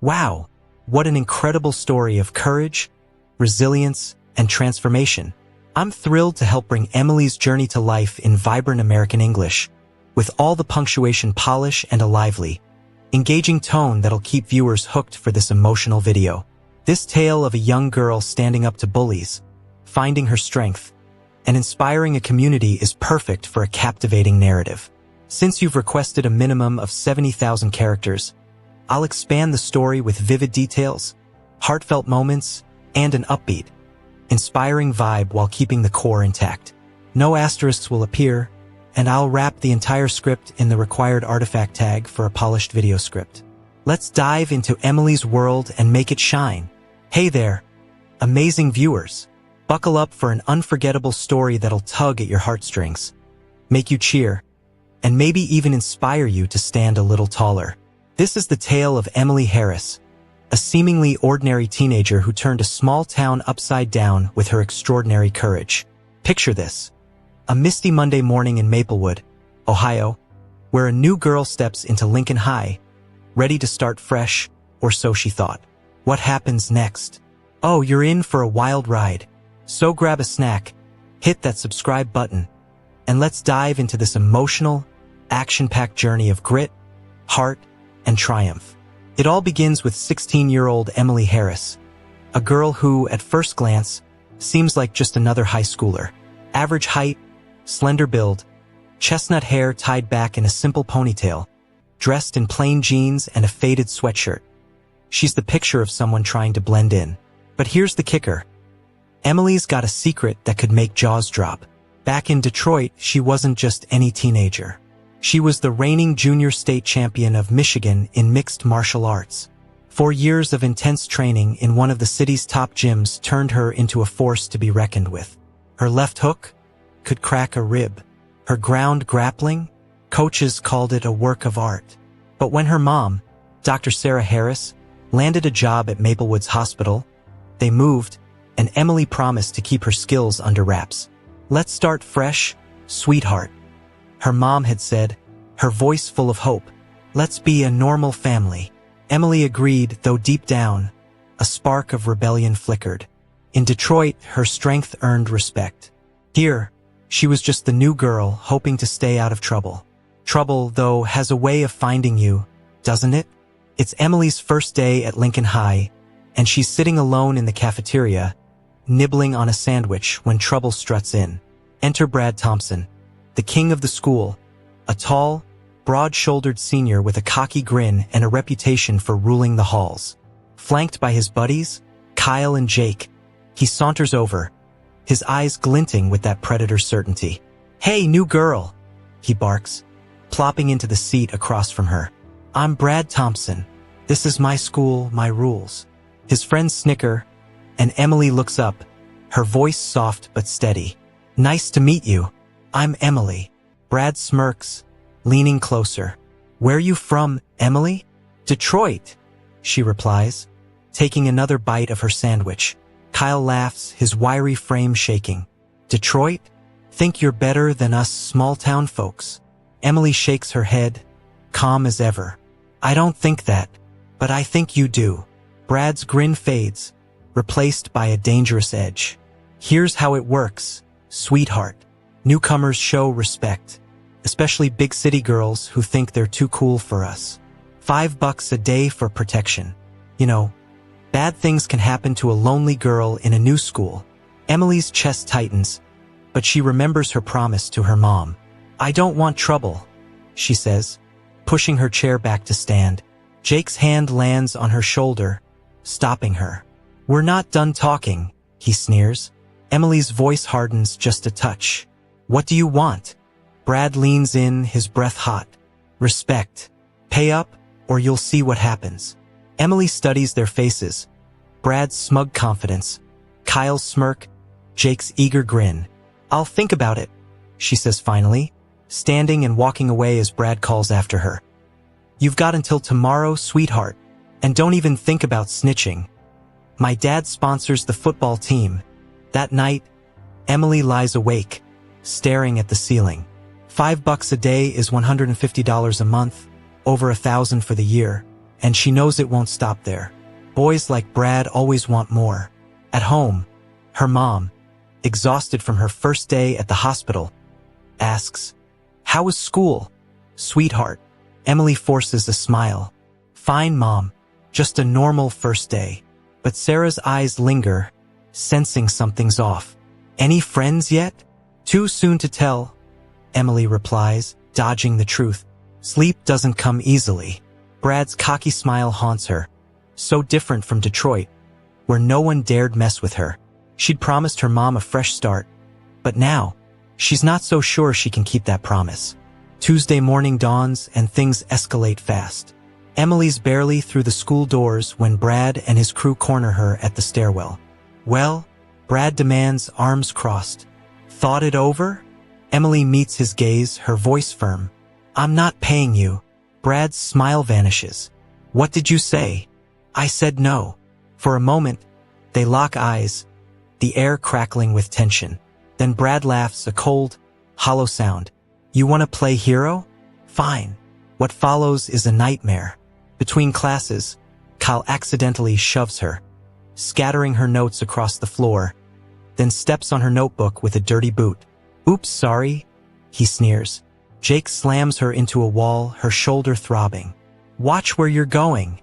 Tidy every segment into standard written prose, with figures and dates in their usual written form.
Wow, what an incredible story of courage, resilience, and transformation. I'm thrilled to help bring Emily's journey to life in vibrant American English, with all the punctuation polish and a lively, engaging tone that'll keep viewers hooked for this emotional video. This tale of a young girl standing up to bullies, finding her strength, and inspiring a community is perfect for a captivating narrative. Since you've requested a minimum of 70,000 characters, I'll expand the story with vivid details, heartfelt moments, and an upbeat, inspiring vibe while keeping the core intact. No asterisks will appear, and I'll wrap the entire script in the required artifact tag for a polished video script. Let's dive into Emily's world and make it shine. Hey there, amazing viewers. Buckle up for an unforgettable story that'll tug at your heartstrings, make you cheer, and maybe even inspire you to stand a little taller. This is the tale of Emily Harris, a seemingly ordinary teenager who turned a small town upside down with her extraordinary courage. Picture this: a misty Monday morning in Maplewood, Ohio, where a new girl steps into Lincoln High, ready to start fresh, or so she thought. What happens next? Oh, you're in for a wild ride. So grab a snack, hit that subscribe button, and let's dive into this emotional, action-packed journey of grit, heart, and triumph. It all begins with 16-year-old Emily Harris, a girl who, at first glance, seems like just another high schooler. Average height, slender build, chestnut hair tied back in a simple ponytail, dressed in plain jeans and a faded sweatshirt. She's the picture of someone trying to blend in. But here's the kicker. Emily's got a secret that could make jaws drop. Back in Detroit, she wasn't just any teenager. She was the reigning junior state champion of Michigan in mixed martial arts. 4 years of intense training in one of the city's top gyms turned her into a force to be reckoned with. Her left hook could crack a rib. Her ground grappling, coaches called it a work of art. But when her mom, Dr. Sarah Harris, landed a job at Maplewood's hospital, they moved, and Emily promised to keep her skills under wraps. "Let's start fresh, sweetheart," her mom had said, her voice full of hope. "Let's be a normal family." Emily agreed, though deep down, a spark of rebellion flickered. In Detroit, her strength earned respect. Here, she was just the new girl hoping to stay out of trouble. Trouble, though, has a way of finding you, doesn't it? It's Emily's first day at Lincoln High, and she's sitting alone in the cafeteria, nibbling on a sandwich when trouble struts in. Enter Brad Thompson, the king of the school, a tall, broad-shouldered senior with a cocky grin and a reputation for ruling the halls. Flanked by his buddies, Kyle and Jake, he saunters over, his eyes glinting with that predator certainty. "Hey, new girl," he barks, plopping into the seat across from her. "I'm Brad Thompson. This is my school, my rules." His friends snicker, and Emily looks up, her voice soft but steady. "Nice to meet you. I'm Emily." Brad smirks, leaning closer. "Where you from, Emily?" "Detroit," she replies, taking another bite of her sandwich. Kyle laughs, his wiry frame shaking. "Detroit? Think you're better than us small-town folks?" Emily shakes her head, calm as ever. "I don't think that, but I think you do." Brad's grin fades, replaced by a dangerous edge. "Here's how it works, sweetheart. Newcomers show respect, especially big city girls who think they're too cool for us. $5 a day for protection. You know, bad things can happen to a lonely girl in a new school." Emily's chest tightens, but she remembers her promise to her mom. "I don't want trouble," she says, pushing her chair back to stand. Jake's hand lands on her shoulder, stopping her. "We're not done talking," he sneers. Emily's voice hardens just a touch. "What do you want?" Brad leans in, his breath hot. "Respect. Pay up, or you'll see what happens." Emily studies their faces. Brad's smug confidence, Kyle's smirk, Jake's eager grin. "I'll think about it," she says finally, standing and walking away as Brad calls after her. "You've got until tomorrow, sweetheart, and don't even think about snitching. My dad sponsors the football team." That night, Emily lies awake, staring at the ceiling. $5 a day is $150 a month, over $1,000 for the year. and she knows it won't stop there. Boys like Brad always want more. At home, her mom, exhausted from her first day at the hospital, asks, "How was school, sweetheart?" Emily forces a smile. "Fine, Mom. Just a normal first day." But Sarah's eyes linger, sensing something's off. "Any friends yet?" "Too soon to tell," Emily replies, dodging the truth. Sleep doesn't come easily. Brad's cocky smile haunts her. So different from Detroit, where no one dared mess with her. She'd promised her mom a fresh start, but now, she's not so sure she can keep that promise. Tuesday morning dawns and things escalate fast. Emily's barely through the school doors when Brad and his crew corner her at the stairwell. "Well?" Brad demands, arms crossed. "Thought it over?" Emily meets his gaze, her voice firm. "I'm not paying you." Brad's smile vanishes. "What did you say?" "I said no." For a moment, they lock eyes, the air crackling with tension. Then Brad laughs, a cold, hollow sound. "You want to play hero? Fine." What follows is a nightmare. Between classes, Kyle accidentally shoves her, scattering her notes across the floor, then steps on her notebook with a dirty boot. "Oops, sorry," he sneers. Jake slams her into a wall, her shoulder throbbing. "Watch where you're going,"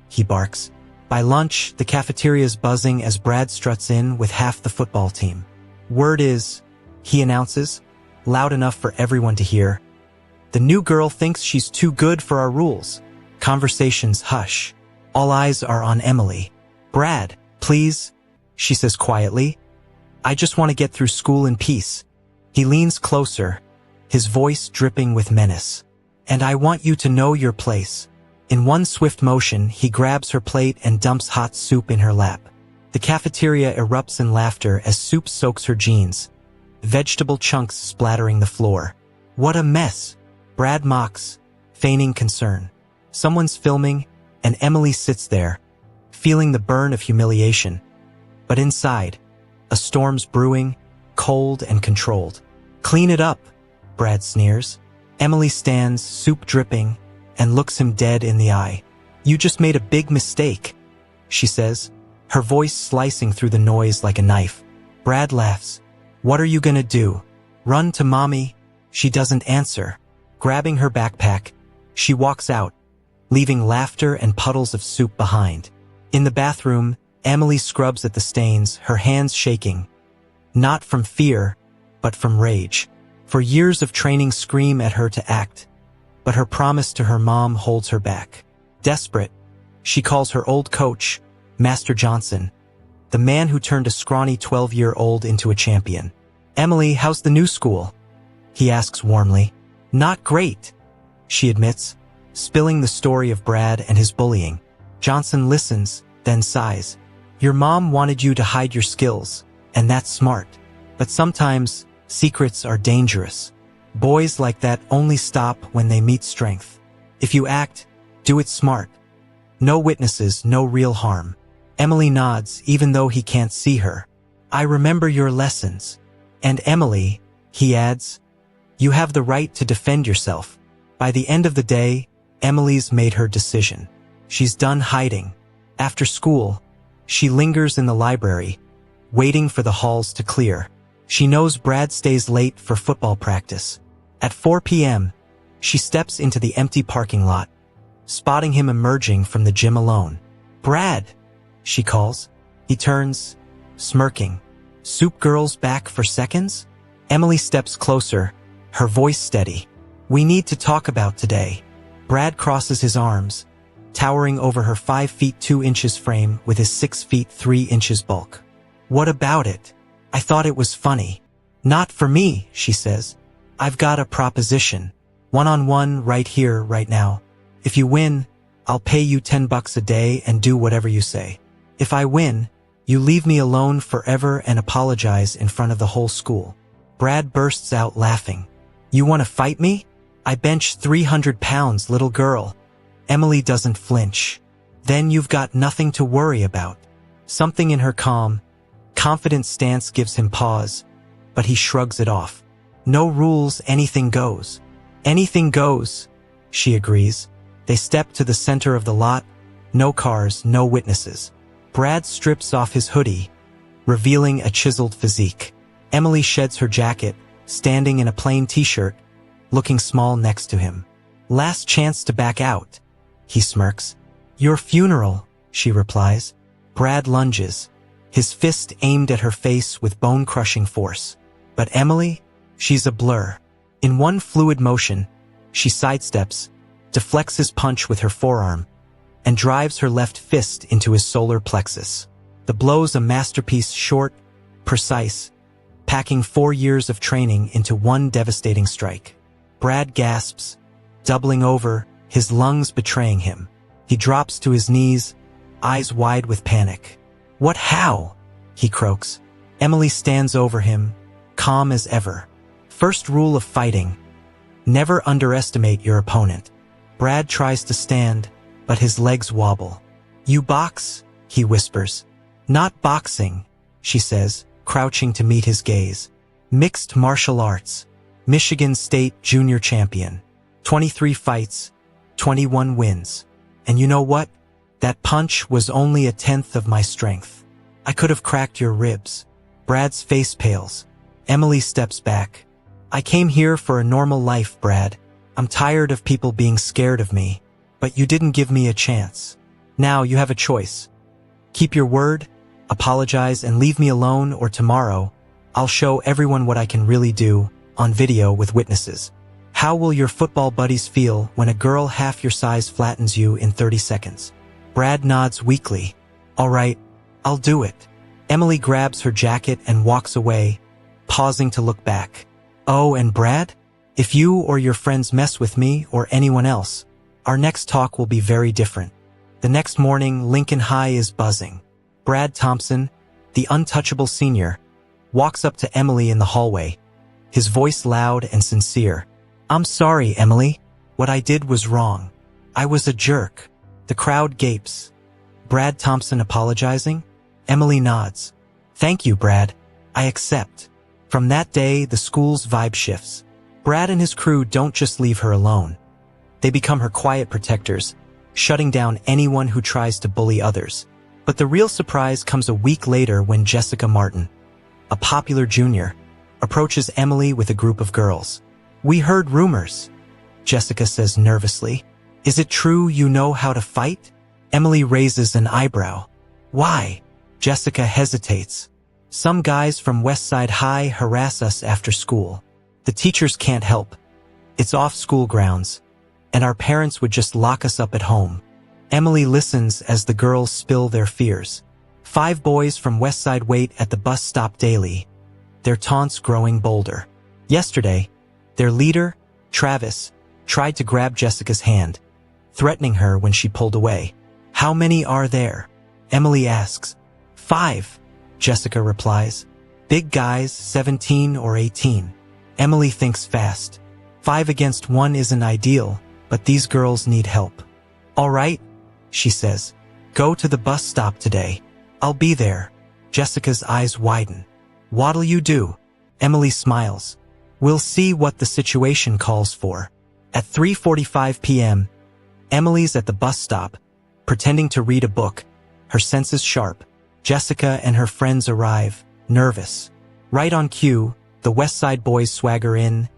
he barks. By lunch, the cafeteria's buzzing as Brad struts in with half the football team. "Word is," he announces, loud enough for everyone to hear, "the new girl thinks she's too good for our rules." Conversations hush. All eyes are on Emily. "Brad, please," she says quietly. "I just want to get through school in peace." He leans closer, his voice dripping with menace. "And I want you to know your place." In one swift motion, he grabs her plate and dumps hot soup in her lap. The cafeteria erupts in laughter as soup soaks her jeans, vegetable chunks splattering the floor. "What a mess," Brad mocks, feigning concern. Someone's filming, and Emily sits there, feeling the burn of humiliation. But inside, a storm's brewing, cold and controlled. "Clean it up," Brad sneers. Emily stands, soup dripping, and looks him dead in the eye. "You just made a big mistake," she says, her voice slicing through the noise like a knife. Brad laughs. "What are you gonna do? Run to mommy?" She doesn't answer. Grabbing her backpack, she walks out, leaving laughter and puddles of soup behind. In the bathroom, Emily scrubs at the stains, her hands shaking. Not from fear, but from rage. For years of training scream at her to act, but her promise to her mom holds her back. Desperate, she calls her old coach, Master Johnson, the man who turned a scrawny 12-year-old into a champion. "Emily, how's the new school?" he asks warmly. "Not great," she admits, spilling the story of Brad and his bullying. Johnson listens, then sighs. "Your mom wanted you to hide your skills, and that's smart. But sometimes, secrets are dangerous. Boys like that only stop when they meet strength. If you act, do it smart. No witnesses, no real harm." Emily nods, even though he can't see her. "I remember your lessons. And Emily," he adds, "you have the right to defend yourself." By the end of the day, Emily's made her decision. She's done hiding. After school, she lingers in the library, waiting for the halls to clear. She knows Brad stays late for football practice. At 4 p.m., she steps into the empty parking lot, spotting him emerging from the gym alone. "Brad," she calls. He turns, smirking. "Soup girls back for seconds?" Emily steps closer, her voice steady. "We need to talk about today." Brad crosses his arms, towering over her 5 feet 2 inches frame with his 6 feet 3 inches bulk. "What about it? I thought it was funny." "Not for me," she says. "I've got a proposition. One-on-one right here, right now. If you win, I'll pay you $10 a day and do whatever you say. If I win, you leave me alone forever and apologize in front of the whole school." Brad bursts out laughing. "You want to fight me? I bench 300 pounds, little girl." Emily doesn't flinch. "Then you've got nothing to worry about." Something in her calm, confident stance gives him pause, but he shrugs it off. "No rules, anything goes." "Anything goes," she agrees. They step to the center of the lot. No cars, no witnesses. Brad strips off his hoodie, revealing a chiseled physique. Emily sheds her jacket, standing in a plain t-shirt, looking small next to him. Last chance to back out, he smirks. Your funeral, she replies. Brad lunges, his fist aimed at her face with bone-crushing force. But Emily, she's a blur. In one fluid motion, she sidesteps, deflects his punch with her forearm, and drives her left fist into his solar plexus. The blow's a masterpiece, short, precise, packing 4 years of training into one devastating strike. Brad gasps, doubling over, his lungs betraying him. He drops to his knees, eyes wide with panic. What, how? He croaks. Emily stands over him, calm as ever. First rule of fighting: never underestimate your opponent. Brad tries to stand, but his legs wobble. You box? He whispers. Not boxing, she says, crouching to meet his gaze. Mixed martial arts. Michigan State junior champion. 23 fights, 21 wins. And you know what? That punch was only 1/10 of my strength. I could have cracked your ribs. Brad's face pales. Emily steps back. I came here for a normal life, Brad. I'm tired of people being scared of me. But you didn't give me a chance. Now you have a choice. Keep your word, apologize, and leave me alone, or tomorrow, I'll show everyone what I can really do, on video with witnesses. How will your football buddies feel when a girl half your size flattens you in 30 seconds? Brad nods weakly. All right, I'll do it. Emily grabs her jacket and walks away, pausing to look back. Oh, and Brad? If you or your friends mess with me or anyone else, our next talk will be very different. The next morning, Lincoln High is buzzing. Brad Thompson, the untouchable senior, walks up to Emily in the hallway, his voice loud and sincere. I'm sorry, Emily. What I did was wrong. I was a jerk. The crowd gapes. Brad Thompson apologizing? Emily nods. Thank you, Brad. I accept. From that day, the school's vibe shifts. Brad and his crew don't just leave her alone. They become her quiet protectors, shutting down anyone who tries to bully others. But the real surprise comes a week later when Jessica Martin, a popular junior, approaches Emily with a group of girls. We heard rumors, Jessica says nervously. Is it true you know how to fight? Emily raises an eyebrow. Why? Jessica hesitates. Some guys from Westside High harass us after school. The teachers can't help. It's off school grounds, and our parents would just lock us up at home. Emily listens as the girls spill their fears. 5 boys from Westside wait at the bus stop daily, their taunts growing bolder. Yesterday, their leader, Travis, tried to grab Jessica's hand, threatening her when she pulled away. How many are there? Emily asks. 5, Jessica replies. Big guys, 17 or 18. Emily thinks fast. 5 against 1 isn't ideal, but these girls need help. All right, she says. Go to the bus stop today. I'll be there. Jessica's eyes widen. What'll you do? Emily smiles. We'll see what the situation calls for. At 3:45 p.m., Emily's at the bus stop, pretending to read a book, her senses sharp. Jessica and her friends arrive, nervous. Right on cue, the West Side boys swagger in,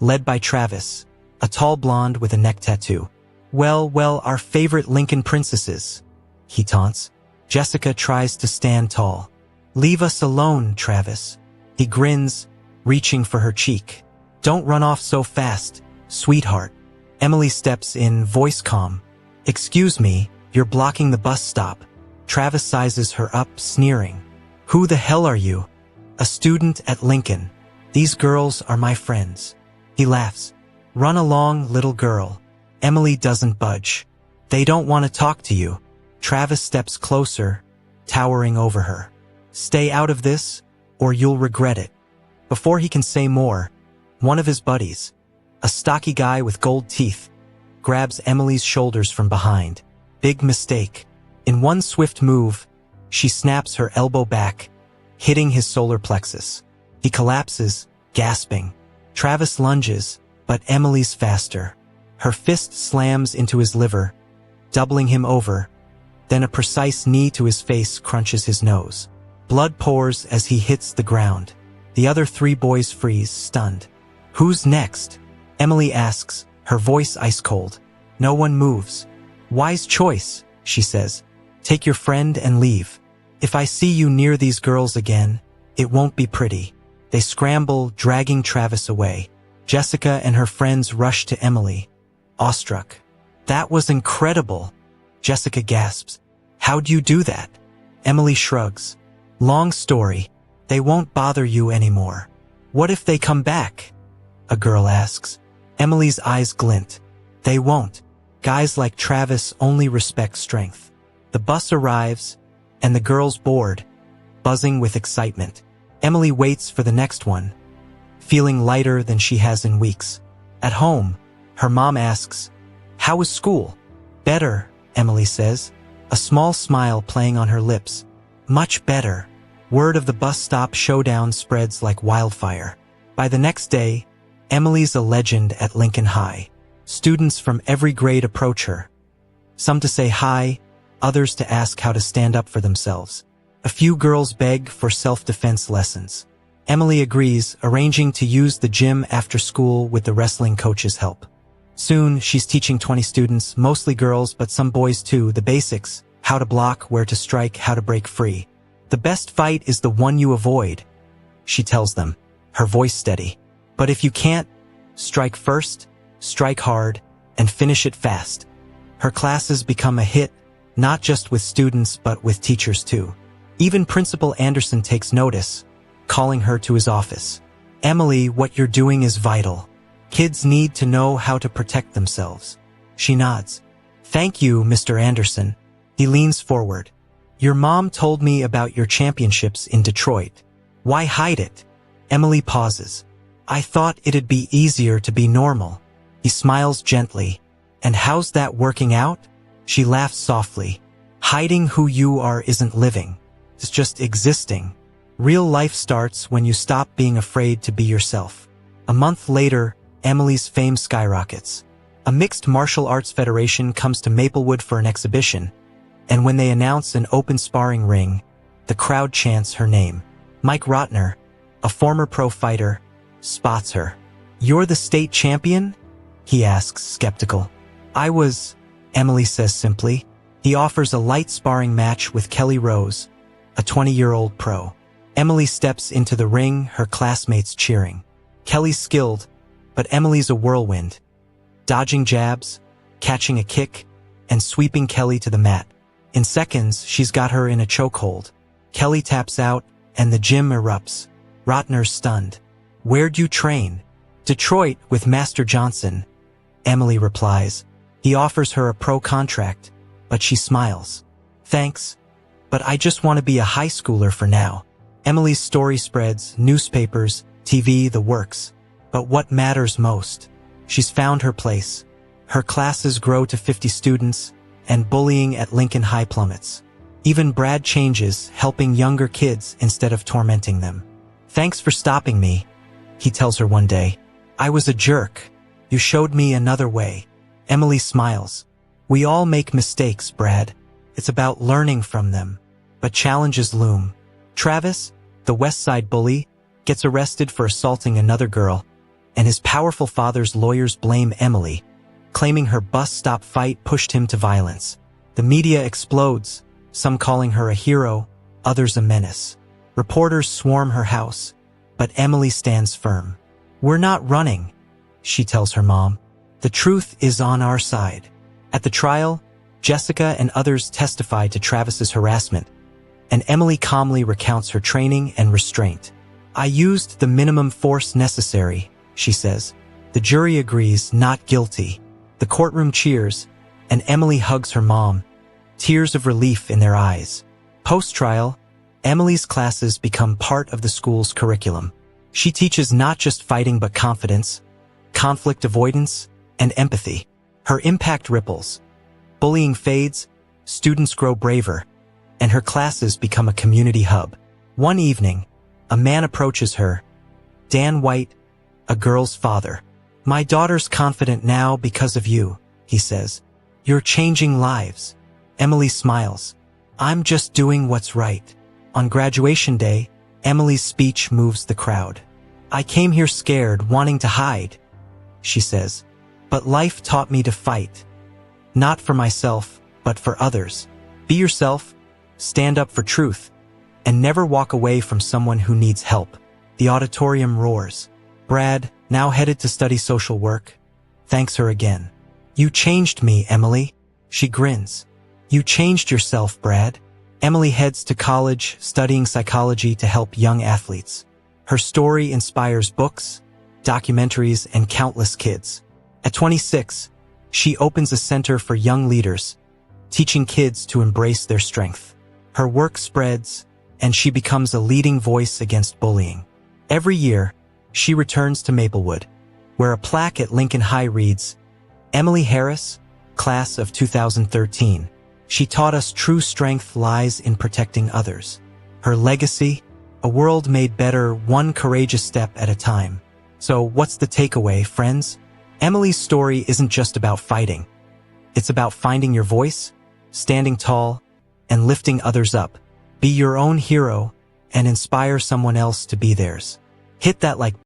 led by Travis, a tall blonde with a neck tattoo. Well, our favorite Lincoln princesses, he taunts. Jessica tries to stand tall. Leave us alone, Travis. He grins, reaching for her cheek. Don't run off so fast, sweetheart. Emily steps in, voice calm. Excuse me, you're blocking the bus stop. Travis sizes her up, sneering. Who the hell are you? A student at Lincoln. These girls are my friends. He laughs. Run along, little girl. Emily doesn't budge. They don't want to talk to you. Travis steps closer, towering over her. Stay out of this, or you'll regret it. Before he can say more, one of his buddies, a stocky guy with gold teeth, grabs Emily's shoulders from behind. Big mistake. In one swift move, she snaps her elbow back, hitting his solar plexus. He collapses, gasping. Travis lunges, but Emily's faster. Her fist slams into his liver, doubling him over. Then a precise knee to his face crunches his nose. Blood pours as he hits the ground. The other 3 boys freeze, stunned. "Who's next?" Emily asks, her voice ice cold. No one moves. "Wise choice," she says. "Take your friend and leave. If I see you near these girls again, it won't be pretty." They scramble, dragging Travis away. Jessica and her friends rush to Emily, awestruck. "That was incredible," Jessica gasps. "How'd you do that?" Emily shrugs. "Long story. They won't bother you anymore." "What if they come back?" a girl asks. Emily's eyes glint. "They won't. Guys like Travis only respect strength." The bus arrives, and the girls board, buzzing with excitement. Emily waits for the next one, feeling lighter than she has in weeks. At home, her mom asks, "How was school?" "Better," Emily says, a small smile playing on her lips. "Much better." Word of the bus stop showdown spreads like wildfire. By the next day, Emily's a legend at Lincoln High. Students from every grade approach her, some to say hi, others to ask how to stand up for themselves. A few girls beg for self-defense lessons. Emily agrees, arranging to use the gym after school with the wrestling coach's help. Soon, she's teaching 20 students, mostly girls but some boys too, the basics: how to block, where to strike, how to break free. "The best fight is the one you avoid," she tells them, her voice steady. "But if you can't, strike first, strike hard, and finish it fast." Her classes become a hit, not just with students but with teachers too. Even Principal Anderson takes notice, calling her to his office. "Emily, what you're doing is vital. Kids need to know how to protect themselves." She nods. "Thank you, Mr. Anderson." He leans forward. "Your mom told me about your championships in Detroit. Why hide it?" Emily pauses. "I thought it'd be easier to be normal." He smiles gently. "And how's that working out?" She laughs softly. "Hiding who you are isn't living. It's just existing. Real life starts when you stop being afraid to be yourself." A month later, Emily's fame skyrockets. A mixed martial arts federation comes to Maplewood for an exhibition, and when they announce an open sparring ring, the crowd chants her name. Mike Rotner, a former pro fighter, spots her. "You're the state champion?" he asks, skeptical. "I was," Emily says simply. He offers a light sparring match with Kelly Rose, a 20-year-old pro. Emily steps into the ring, her classmates cheering. Kelly's skilled, but Emily's a whirlwind, dodging jabs, catching a kick, and sweeping Kelly to the mat. In seconds, she's got her in a chokehold. Kelly taps out, and the gym erupts. Rotner's stunned. "Where'd you train?" "Detroit, with Master Johnson," Emily replies. He offers her a pro contract, but she smiles. "Thanks, but I just want to be a high schooler for now." Emily's story spreads, newspapers, TV, the works. But what matters most? She's found her place. Her classes grow to 50 students, and bullying at Lincoln High plummets. Even Brad changes, helping younger kids instead of tormenting them. "Thanks for stopping me," he tells her one day. "I was a jerk. You showed me another way." Emily smiles. "We all make mistakes, Brad. It's about learning from them." But challenges loom. Travis, the West Side bully, gets arrested for assaulting another girl, and his powerful father's lawyers blame Emily, claiming her bus stop fight pushed him to violence. The media explodes, some calling her a hero, others a menace. Reporters swarm her house, but Emily stands firm. "We're not running," she tells her mom. "The truth is on our side." At the trial, Jessica and others testify to Travis's harassment, and Emily calmly recounts her training and restraint. "I used the minimum force necessary," she says. The jury agrees, not guilty. The courtroom cheers, and Emily hugs her mom, tears of relief in their eyes. Post-trial, Emily's classes become part of the school's curriculum. She teaches not just fighting but confidence, conflict avoidance, and empathy. Her impact ripples. Bullying fades, students grow braver, and her classes become a community hub. One evening, a man approaches her, Dan White, a girl's father. My daughter's confident now because of you, he says. You're changing lives. Emily smiles. I'm just doing what's right. On graduation day, Emily's speech moves the crowd. I came here scared, wanting to hide, she says. But life taught me to fight. Not for myself, but for others. Be yourself, stand up for truth, and never walk away from someone who needs help. The auditorium roars. Brad, now headed to study social work, thanks her again. You changed me, Emily. She grins. You changed yourself, Brad. Emily heads to college, studying psychology to help young athletes. Her story inspires books, documentaries, and countless kids. At 26, she opens a center for young leaders, teaching kids to embrace their strength. Her work spreads, and she becomes a leading voice against bullying. Every year, she returns to Maplewood, where a plaque at Lincoln High reads, Emily Harris, class of 2013. She taught us true strength lies in protecting others. Her legacy, a world made better one courageous step at a time. So what's the takeaway, friends? Emily's story isn't just about fighting. It's about finding your voice, standing tall, and lifting others up. Be your own hero and inspire someone else to be theirs. Hit that like